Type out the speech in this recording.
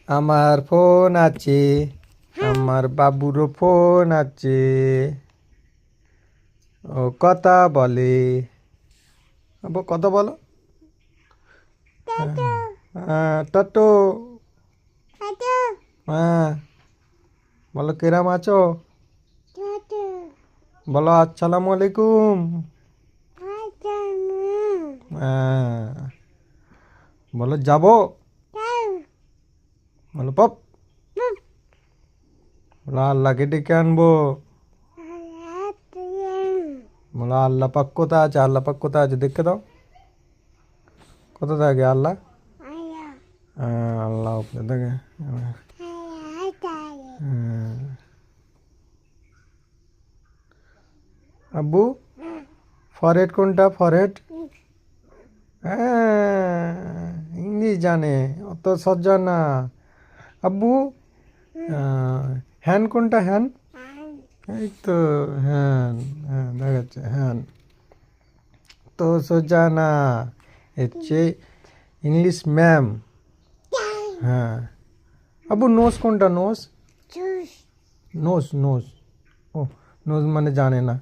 আমার ফোন আছে, আমার বাবুরও ফোন আছে, ও কথা বলে। আব্বু কথা বলো। হ্যাঁ টাটো। হ্যাঁ বলো কিরাম আছো, বলো আসসালামু আলাইকুম। হ্যাঁ বলো যাবো, বলো পপ, বলো আল্লাহকে ডেকে আনবো, বলো আল্লাহ পাক কোথায় আছে, আল্লাহ পাক কোথায় আছে দেখে দাও, কোথা থাকে আল্লাহ? হ্যাঁ আল্লাহ উপরে থাকে। হ্যাঁ। আব্বু ফরেড কোনটা, ফরেড? হ্যাঁ ইংলিশ জানে, অত সজ্জা না। আব্বু হ্যান কোনটা, হ্যান? এই তো হ্যান, হ্যাঁ দেখাচ্ছে হ্যান, তো সোজা না, হচ্ছে ইংলিশ ম্যাম। হ্যাঁ আব্বু নোজ কোনটা, নোজ? নোজ নোজ, ও নোজ মানে জানে না।